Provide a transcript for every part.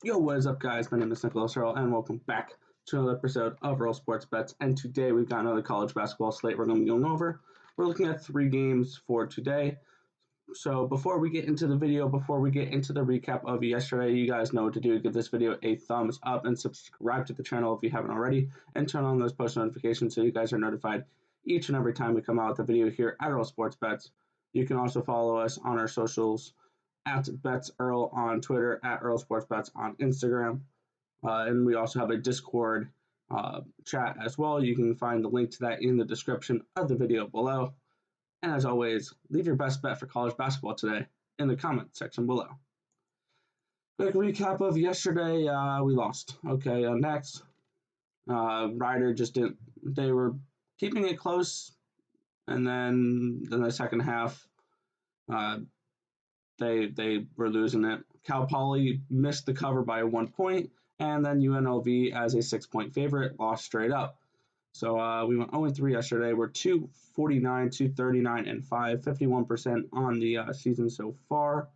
Yo, what is up, guys? My name is Nicholas Earl, and welcome back to another episode of Earl Sports Bets. And today we've got another college basketball slate we're going to be going over. We're looking at 3 games for today. So before we get into the video, before we get into the recap of yesterday, you guys know what to do. Give this video a thumbs up and subscribe to the channel if you haven't already, and turn on those post notifications so you guys are notified each and every time we come out with a video here at Earl Sports Bets. You can also follow us on our socials at BetsEarl on Twitter, at Earl Sports Bets on Instagram. And we also have a Discord chat as well. You can find the link to that in the description of the video below. And as always, leave your best bet for college basketball today in the comment section below. Quick recap of yesterday, we lost. Okay, next, Ryder just didn't, they were keeping it close, and then in the second half, they were losing it. Cal Poly missed the cover by 1 point, and then UNLV as a 6-point favorite lost straight up. So we went 0-3 yesterday. We're 249, 239, and 5, 51% on the season so far.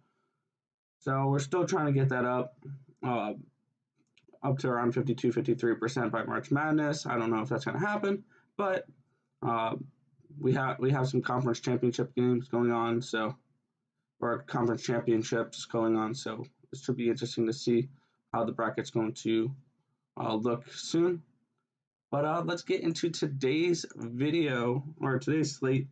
So we're still trying to get that up to around 52, 53% by March Madness. I don't know if that's going to happen, but we have some conference championship games going on, or conference championships going on. So this should be interesting to see how the bracket's going to look soon. But let's get into today's video, or today's slate.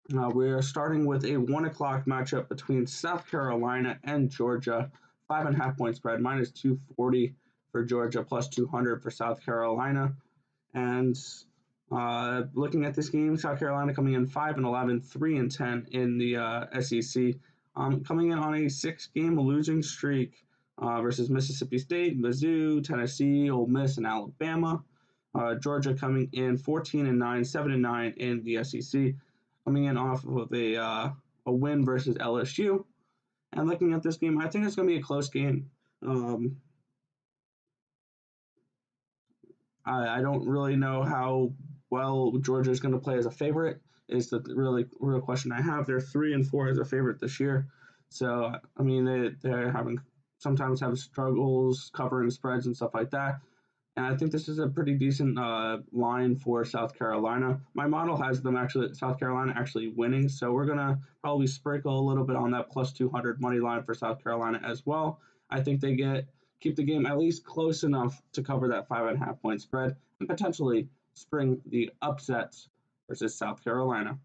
We are starting with a 1 o'clock matchup between South Carolina and Georgia. 5.5 point spread, minus 240 for Georgia, plus 200 for South Carolina. And looking at this game, South Carolina coming in 5-11, 3-10 in the SEC, coming in on a 6-game losing streak versus Mississippi State, Mizzou, Tennessee, Ole Miss, and Alabama. Georgia coming in 14-9, 7-9 in the SEC, coming in off of a win versus LSU. And looking at this game, I think it's going to be a close game. I don't really know how well Georgia is going to play as a favorite. Is the real question I have. They're 3-4 as a favorite this year, so I mean they're sometimes have struggles covering spreads and stuff like that. And I think this is a pretty decent line for South Carolina. My model has them South Carolina actually winning, so we're gonna probably sprinkle a little bit on that plus 200 money line for South Carolina as well. I think they keep the game at least close enough to cover that 5.5 point spread and potentially spring the upsets versus South Carolina.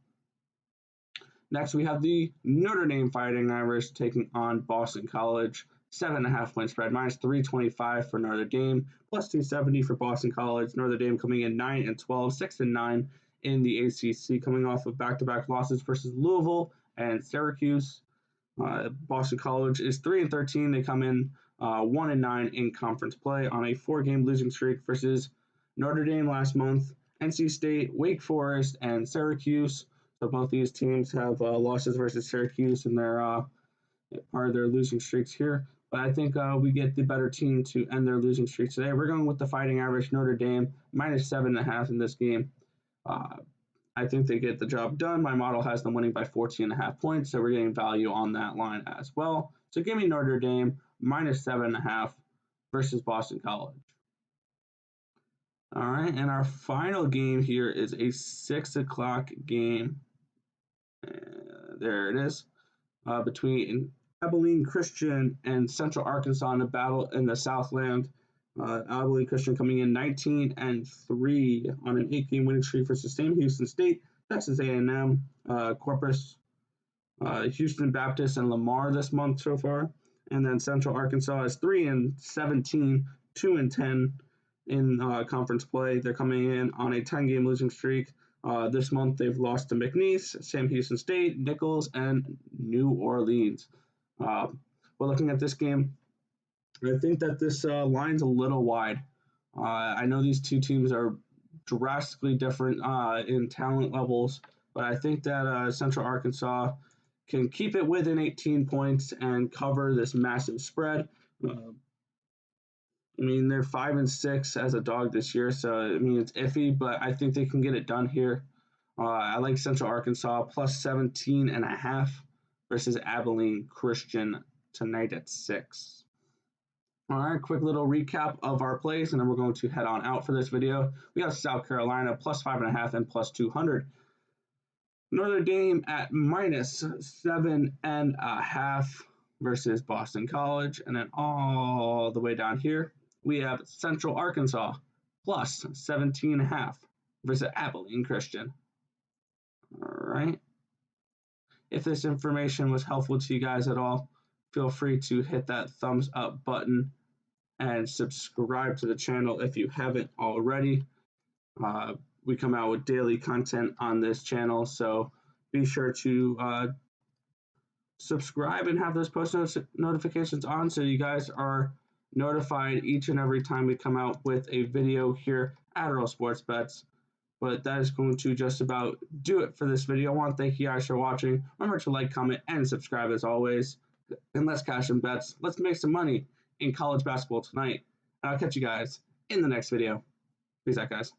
Next, we have the Notre Dame Fighting Irish taking on Boston College. 7.5 point spread, minus 325 for Notre Dame, plus 270 for Boston College. Notre Dame coming in 9-12, 6-9 in the ACC, coming off of back-to-back losses versus Louisville and Syracuse. Boston College is 3-13. They come in 1-9 in conference play on a 4-game losing streak versus Notre Dame last month, NC State, Wake Forest, and Syracuse. So both these teams have losses versus Syracuse in their part of their losing streaks here. But I think we get the better team to end their losing streak today. We're going with the Fighting Irish, Notre Dame, minus 7.5 in this game. I think they get the job done. My model has them winning by 14.5 points, so we're getting value on that line as well. So give me Notre Dame, minus 7.5 versus Boston College. All right, and our final game here is a 6 o'clock game. There it is, between Abilene Christian and Central Arkansas in a battle in the Southland. Abilene Christian coming in 19-3 on an 8-game winning streak versus Sam Houston State, Texas A&M, Corpus, Houston Baptist, and Lamar this month so far. And then Central Arkansas is 3-17, 2-10 in conference play. They're coming in on a 10-game losing streak. This month they've lost to McNeese, Sam Houston State, Nichols, and New Orleans. We're looking at this game. I think that this line's a little wide. I know these two teams are drastically different in talent levels, but I think that Central Arkansas can keep it within 18 points and cover this massive spread. I mean, they're 5-6 as a dog this year, so I mean it's iffy, but I think they can get it done here. I like Central Arkansas plus 17.5 versus Abilene Christian tonight at 6. All right, quick little recap of our plays, and then we're going to head on out for this video. We have South Carolina plus 5.5 and plus 200. Notre Dame at minus 7.5 versus Boston College. And then all the way down here, we have Central Arkansas plus 17.5 versus Abilene Christian. All right. If this information was helpful to you guys at all, feel free to hit that thumbs up button and subscribe to the channel if you haven't already. We come out with daily content on this channel, so be sure to subscribe and have those post notifications on so you guys are notified each and every time we come out with a video here at Earl Sports Bets. But that is going to just about do it for this video. I want to thank you guys for watching. Remember to like, comment, and subscribe as always. And let's cash in bets. Let's make some money in college basketball tonight. And I'll catch you guys in the next video. Peace out, guys.